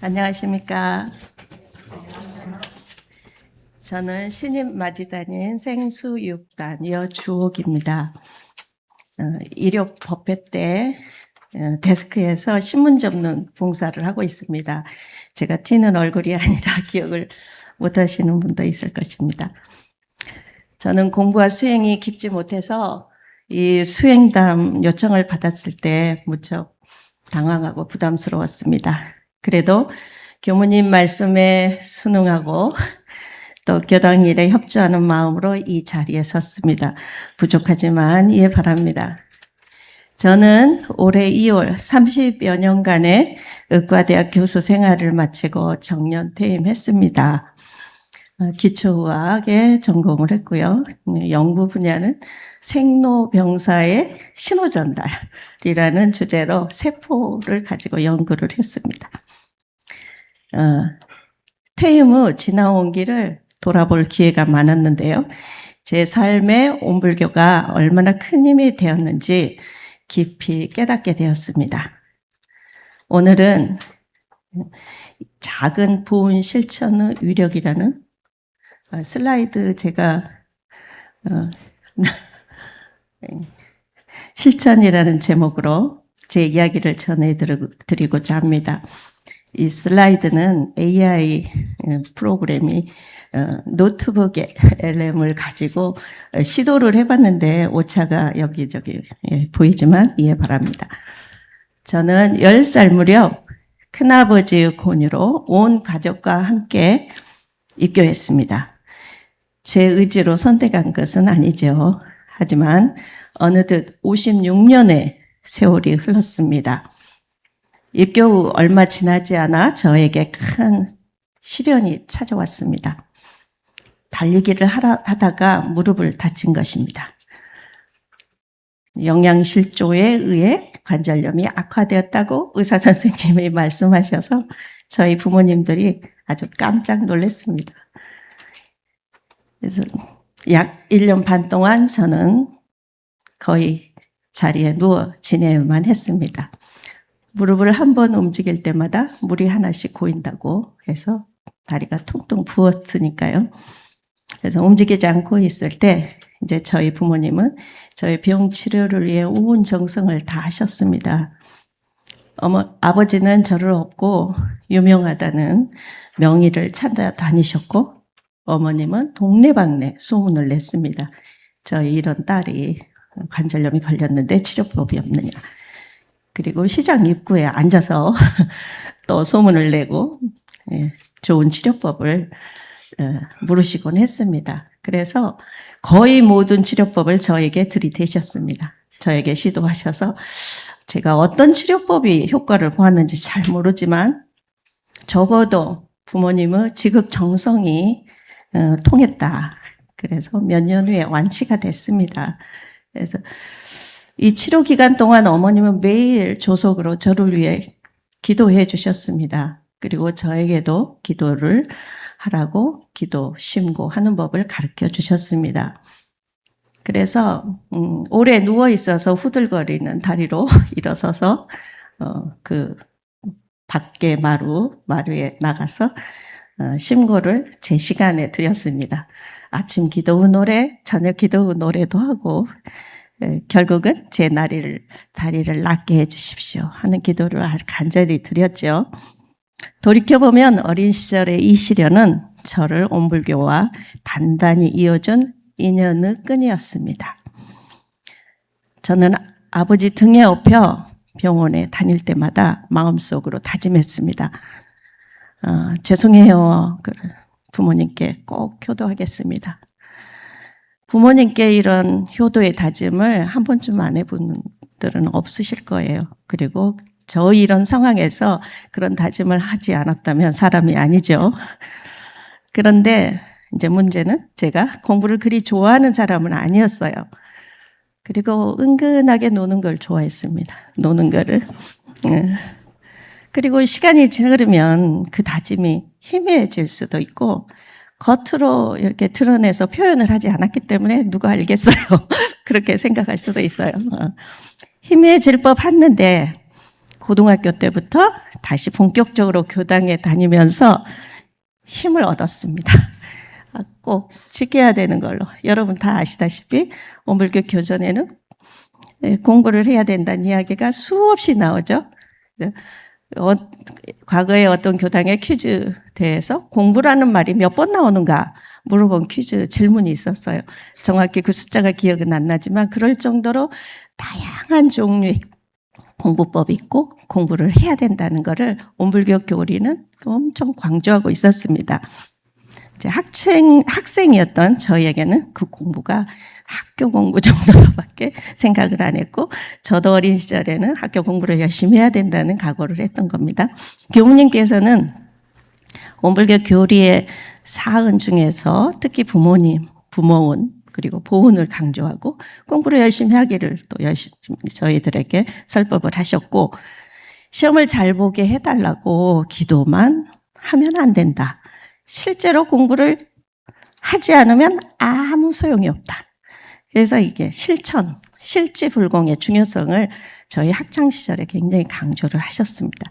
안녕하십니까. 저는 신임 맞이단인 생수육단 여주옥입니다. 일요 법회 때 데스크에서 신문 접는 봉사를 하고 있습니다. 제가 튀는 얼굴이 아니라 기억을 못 하시는 분도 있을 것입니다. 저는 공부와 수행이 깊지 못해서 이 수행담 요청을 받았을 때 무척 당황하고 부담스러웠습니다. 그래도 교무님 말씀에 순응하고 또 교당 일에 협조하는 마음으로 이 자리에 섰습니다. 부족하지만 이해 바랍니다. 저는 올해 2월 30여 년간의 의과대학 교수 생활을 마치고 정년 퇴임했습니다. 기초의학에 전공을 했고요. 연구 분야는 생로병사의 신호전달이라는 주제로 세포를 가지고 연구를 했습니다. 퇴임 후 지나온 길을 돌아볼 기회가 많았는데요. 제 삶에 온불교가 얼마나 큰 힘이 되었는지 깊이 깨닫게 되었습니다. 오늘은 작은 보온 실천의 위력이라는 슬라이드 제가 실천이라는 제목으로 제 이야기를 전해드리고자 합니다. 이 슬라이드는 AI 프로그램이 노트북에 LM을 가지고 시도를 해봤는데 오차가 여기저기 보이지만 이해 바랍니다. 저는 10살 무렵 큰아버지의 권유로 온 가족과 함께 입교했습니다. 제 의지로 선택한 것은 아니죠. 하지만 어느덧 56년의 세월이 흘렀습니다. 입교 후 얼마 지나지 않아 저에게 큰 시련이 찾아왔습니다. 달리기를 하다가 무릎을 다친 것입니다. 영양실조에 의해 관절염이 악화되었다고 의사 선생님이 말씀하셔서 저희 부모님들이 아주 깜짝 놀랐습니다. 그래서 약 1년 반 동안 저는 거의 자리에 누워 지내야만 했습니다. 무릎을 한 번 움직일 때마다 물이 하나씩 고인다고 해서 다리가 통통 부었으니까요. 그래서 움직이지 않고 있을 때 이제 저희 부모님은 저희 병 치료를 위해 온 정성을 다 하셨습니다. 아버지는 저를 업고 유명하다는 명의를 찾아다니셨고 어머님은 동네방네 소문을 냈습니다. 저희 이런 딸이 관절염이 걸렸는데 치료법이 없느냐. 그리고 시장 입구에 앉아서 또 소문을 내고 좋은 치료법을 물으시곤 했습니다. 그래서 거의 모든 치료법을 저에게 들이대셨습니다. 저에게 시도하셔서 제가 어떤 치료법이 효과를 보았는지 잘 모르지만 적어도 부모님의 지극정성이 통했다. 그래서 몇 년 후에 완치가 됐습니다. 그래서 이 치료 기간 동안 어머님은 매일 조석으로 저를 위해 기도해 주셨습니다. 그리고 저에게도 기도를 하라고 기도, 심고하는 법을 가르쳐 주셨습니다. 그래서 오래 누워 있어서 후들거리는 다리로 일어서서 그 밖에 마루에 나가서 심고를 제 시간에 드렸습니다. 아침 기도 후 노래, 저녁 기도 후 노래도 하고 결국은 제 다리를 낫게 해주십시오 하는 기도를 간절히 드렸죠. 돌이켜보면 어린 시절의 이 시련은 저를 온불교와 단단히 이어준 인연의 끈이었습니다. 저는 아버지 등에 업혀 병원에 다닐 때마다 마음속으로 다짐했습니다. 죄송해요. 부모님께 꼭 효도하겠습니다. 부모님께 이런 효도의 다짐을 한 번쯤 안 해본 분들은 없으실 거예요. 그리고 저 이런 상황에서 그런 다짐을 하지 않았다면 사람이 아니죠. 그런데 이제 문제는 제가 공부를 그리 좋아하는 사람은 아니었어요. 그리고 은근하게 노는 걸 좋아했습니다. 노는 거를. 그리고 시간이 흐르면 그 다짐이 희미해질 수도 있고 겉으로 이렇게 드러내서 표현을 하지 않았기 때문에 누가 알겠어요. 그렇게 생각할 수도 있어요. 희미해질 법 했는데 고등학교 때부터 다시 본격적으로 교당에 다니면서 힘을 얻었습니다. 꼭 지켜야 되는 걸로. 여러분 다 아시다시피 오물교 교전에는 공부를 해야 된다는 이야기가 수없이 나오죠. 과거에 어떤 교당의 퀴즈 대회에서 공부라는 말이 몇 번 나오는가 물어본 퀴즈 질문이 있었어요. 정확히 그 숫자가 기억은 안 나지만 그럴 정도로 다양한 종류의 공부법이 있고 공부를 해야 된다는 것을 온불교 교리는 엄청 강조하고 있었습니다. 학생이었던 저희에게는 그 공부가 학교 공부 정도로밖에 생각을 안 했고, 저도 어린 시절에는 학교 공부를 열심히 해야 된다는 각오를 했던 겁니다. 교무님께서는 온불교 교리의 사은 중에서 특히 부모님, 부모운, 그리고 보훈을 강조하고 공부를 열심히 하기를 또 열심히 저희들에게 설법을 하셨고, 시험을 잘 보게 해달라고 기도만 하면 안 된다. 실제로 공부를 하지 않으면 아무 소용이 없다. 그래서 이게 실지불공의 중요성을 저희 학창시절에 굉장히 강조를 하셨습니다.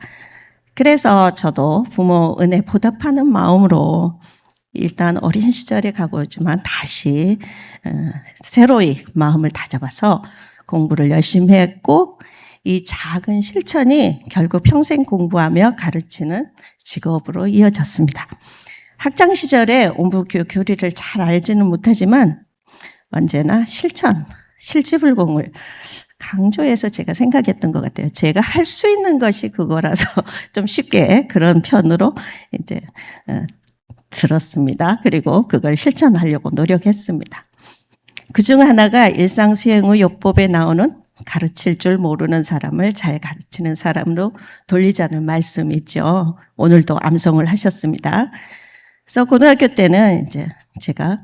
그래서 저도 부모 은혜 보답하는 마음으로 일단 어린 시절에 가보지만 다시 새로이 마음을 다잡아서 공부를 열심히 했고, 이 작은 실천이 결국 평생 공부하며 가르치는 직업으로 이어졌습니다. 학창 시절에 온불교 교리를 잘 알지는 못하지만 언제나 실지불공을 강조해서 제가 생각했던 것 같아요. 제가 할 수 있는 것이 그거라서 좀 쉽게 그런 편으로 이제 들었습니다. 그리고 그걸 실천하려고 노력했습니다. 그중 하나가 일상 수행 후 요법에 나오는 가르칠 줄 모르는 사람을 잘 가르치는 사람으로 돌리자는 말씀이 있죠. 오늘도 암송을 하셨습니다. 그래서 고등학교 때는 이제 제가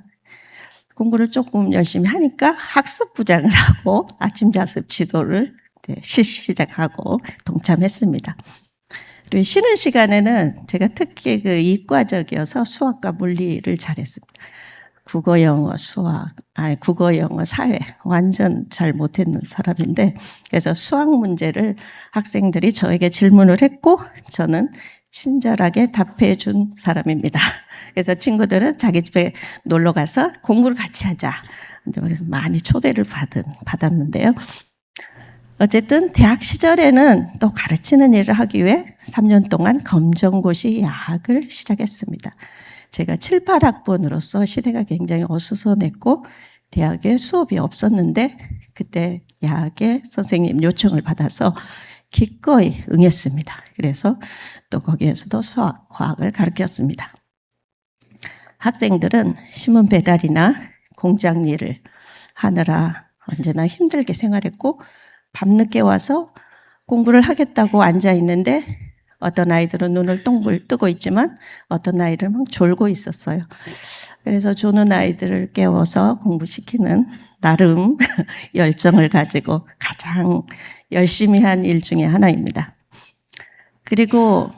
공부를 조금 열심히 하니까 학습부장을 하고 아침 자습 지도를 시작하고 동참했습니다. 그리고 쉬는 시간에는 제가 특히 그 이과적이어서 수학과 물리를 잘했습니다. 국어, 영어, 사회 완전 잘 못했는 사람인데, 그래서 수학 문제를 학생들이 저에게 질문을 했고 저는 친절하게 답해 준 사람입니다. 그래서 친구들은 자기 집에 놀러 가서 공부를 같이 하자. 그래서 많이 초대를 받았는데요. 어쨌든 대학 시절에는 또 가르치는 일을 하기 위해 3년 동안 검정고시 야학을 시작했습니다. 제가 7, 8학번으로서 시대가 굉장히 어수선했고 대학에 수업이 없었는데 그때 야학의 선생님 요청을 받아서 기꺼이 응했습니다. 그래서 또 거기에서도 수학, 과학을 가르쳤습니다. 학생들은 신문 배달이나 공장 일을 하느라 언제나 힘들게 생활했고 밤늦게 와서 공부를 하겠다고 앉아 있는데 어떤 아이들은 눈을 동글 뜨고 있지만 어떤 아이들은 막 졸고 있었어요. 그래서 조는 아이들을 깨워서 공부시키는 나름 열정을 가지고 가장 열심히 한 일 중에 하나입니다. 그리고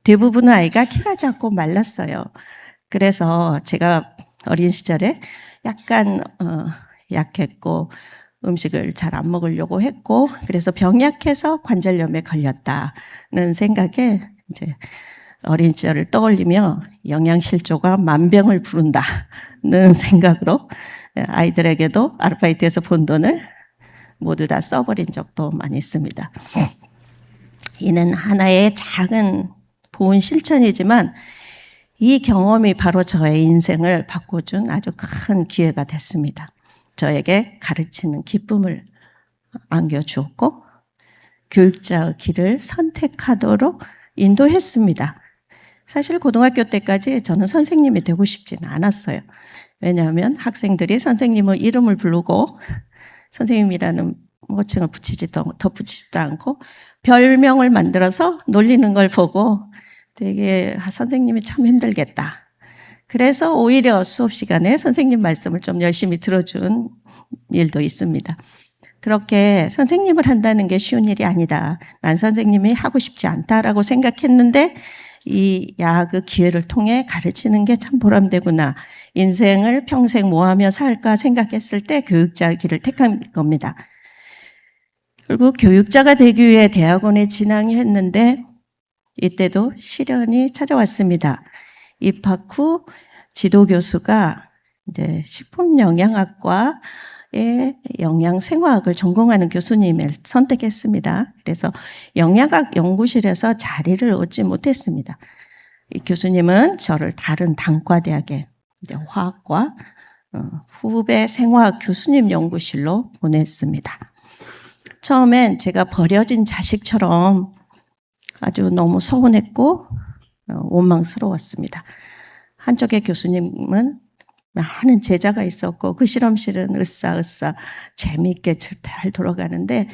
대부분 아이가 키가 작고 말랐어요. 그래서 제가 어린 시절에 약간 약했고 음식을 잘 안 먹으려고 했고, 그래서 병약해서 관절염에 걸렸다는 생각에 이제 어린 시절을 떠올리며 영양실조가 만병을 부른다는 생각으로 아이들에게도 아르바이트에서 번 돈을 모두 다 써버린 적도 많이 있습니다. 이는 하나의 작은 보은 실천이지만 이 경험이 바로 저의 인생을 바꿔준 아주 큰 기회가 됐습니다. 저에게 가르치는 기쁨을 안겨주었고 교육자의 길을 선택하도록 인도했습니다. 사실 고등학교 때까지 저는 선생님이 되고 싶지는 않았어요. 왜냐하면 학생들이 선생님의 이름을 부르고 선생님이라는 호칭을 덧붙이지도 않고 별명을 만들어서 놀리는 걸 보고 되게 선생님이 참 힘들겠다. 그래서 오히려 수업 시간에 선생님 말씀을 좀 열심히 들어준 일도 있습니다. 그렇게 선생님을 한다는 게 쉬운 일이 아니다. 난 선생님이 하고 싶지 않다라고 생각했는데 이 야학의 기회를 통해 가르치는 게 참 보람되구나. 인생을 평생 뭐 하며 살까 생각했을 때 교육자의 길을 택한 겁니다. 그리고 교육자가 되기 위해 대학원에 진학했는데 이때도 시련이 찾아왔습니다. 입학 후 지도교수가 이제 식품영양학과의 영양생화학을 전공하는 교수님을 선택했습니다. 그래서 영양학 연구실에서 자리를 얻지 못했습니다. 이 교수님은 저를 다른 단과대학의 화학과 후배 생화학 교수님 연구실로 보냈습니다. 처음엔 제가 버려진 자식처럼 아주 너무 서운했고 원망스러웠습니다. 한쪽의 교수님은 많은 제자가 있었고 그 실험실은 으쌰으쌰 재미있게 잘 돌아가는데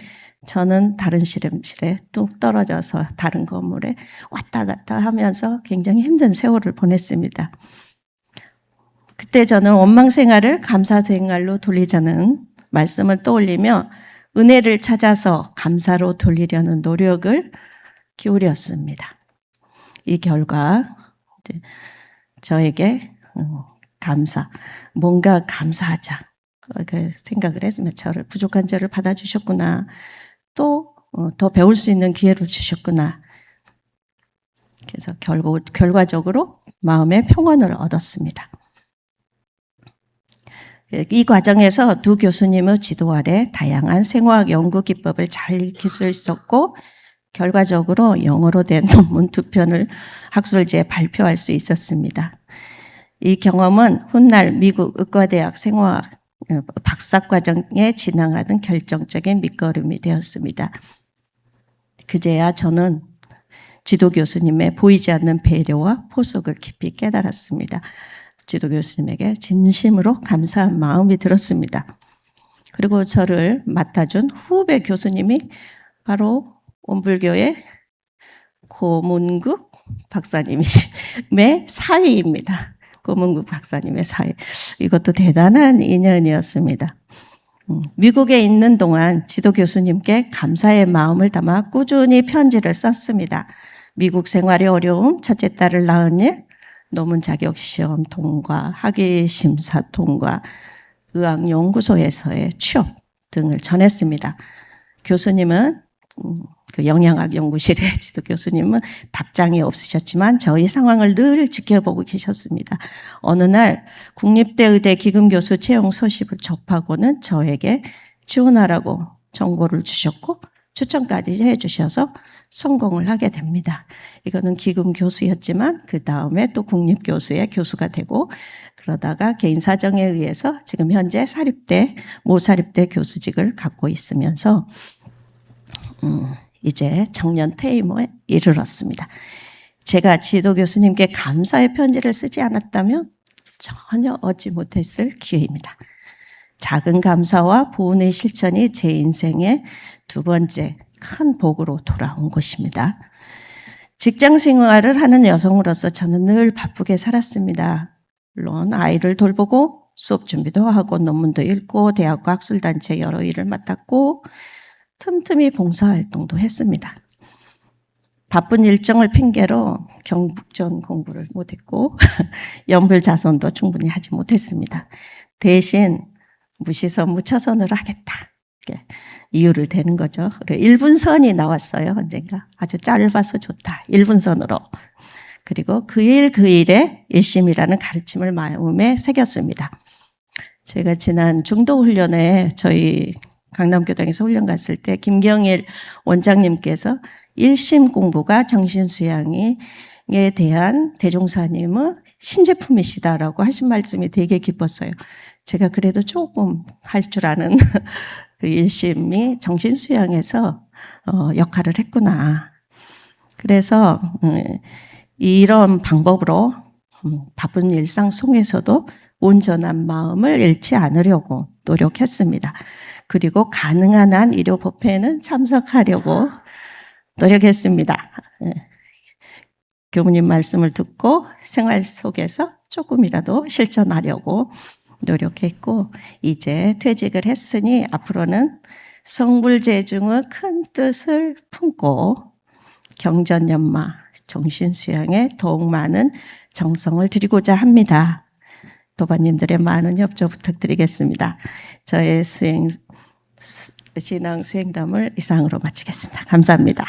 저는 다른 실험실에 뚝 떨어져서 다른 건물에 왔다 갔다 하면서 굉장히 힘든 세월을 보냈습니다. 그때 저는 원망 생활을 감사 생활로 돌리자는 말씀을 떠올리며 은혜를 찾아서 감사로 돌리려는 노력을 기울였습니다. 이 결과 저에게 뭔가 감사하자 생각을 했으면 저를 부족한 저를 받아주셨구나. 또 더 배울 수 있는 기회를 주셨구나. 그래서 결과적으로 마음의 평안을 얻었습니다. 이 과정에서 두 교수님의 지도 아래 다양한 생화학 연구 기법을 잘 익힐 수 있었고 결과적으로 영어로 된 논문 2편을 학술지에 발표할 수 있었습니다. 이 경험은 훗날 미국 의과대학 생화학 박사과정에 진학하는 결정적인 밑거름이 되었습니다. 그제야 저는 지도 교수님의 보이지 않는 배려와 포석을 깊이 깨달았습니다. 지도 교수님에게 진심으로 감사한 마음이 들었습니다. 그리고 저를 맡아준 후배 교수님이 바로 온불교의 고문국 박사님의 사위입니다. 고문국 박사님의 사위. 이것도 대단한 인연이었습니다. 미국에 있는 동안 지도 교수님께 감사의 마음을 담아 꾸준히 편지를 썼습니다. 미국 생활의 어려움, 첫째 딸을 낳은 일, 논문 자격 시험 통과, 학위 심사 통과, 의학연구소에서의 취업 등을 전했습니다. 교수님은 그 영양학 연구실의 지도 교수님은 답장이 없으셨지만 저희 상황을 늘 지켜보고 계셨습니다. 어느 날 국립대 의대 기금교수 채용 소식을 접하고는 저에게 지원하라고 정보를 주셨고 추천까지 해주셔서 성공을 하게 됩니다. 이거는 기금교수였지만 그 다음에 또 국립교수의 교수가 되고 그러다가 개인 사정에 의해서 지금 현재 모사립대 교수직을 갖고 있으면서 이제 정년 퇴임에 이르렀습니다. 제가 지도 교수님께 감사의 편지를 쓰지 않았다면 전혀 얻지 못했을 기회입니다. 작은 감사와 보은의 실천이 제 인생의 두 번째 큰 복으로 돌아온 것입니다. 직장 생활을 하는 여성으로서 저는 늘 바쁘게 살았습니다. 물론 아이를 돌보고 수업 준비도 하고 논문도 읽고 대학과 학술단체 여러 일을 맡았고 틈틈이 봉사활동도 했습니다. 바쁜 일정을 핑계로 경북전 공부를 못했고 연불자손도 충분히 하지 못했습니다. 대신 무시선 무처선으로 하겠다. 이유를 대는 거죠. 1분선이 나왔어요. 언젠가. 아주 짧아서 좋다. 1분선으로. 그리고 그 일에 일심이라는 가르침을 마음에 새겼습니다. 제가 지난 중도훈련에 저희 강남교당에서 훈련 갔을 때 김경일 원장님께서 일심 공부가 정신수양에 대한 대종사님의 신제품이시다라고 하신 말씀이 되게 기뻤어요. 제가 그래도 조금 할 줄 아는 그 일심이 정신수양에서 역할을 했구나. 그래서 이런 방법으로 바쁜 일상 속에서도 온전한 마음을 잃지 않으려고 노력했습니다. 그리고 가능한 한 일요 법회에는 참석하려고 노력했습니다. 교무님 말씀을 듣고 생활 속에서 조금이라도 실천하려고 노력했고 이제 퇴직을 했으니 앞으로는 성불재중의 큰 뜻을 품고 경전연마 정신수양에 더욱 많은 정성을 들이고자 합니다. 도반님들의 많은 협조 부탁드리겠습니다. 저의 수행 신앙 수행담을 이상으로 마치겠습니다. 감사합니다.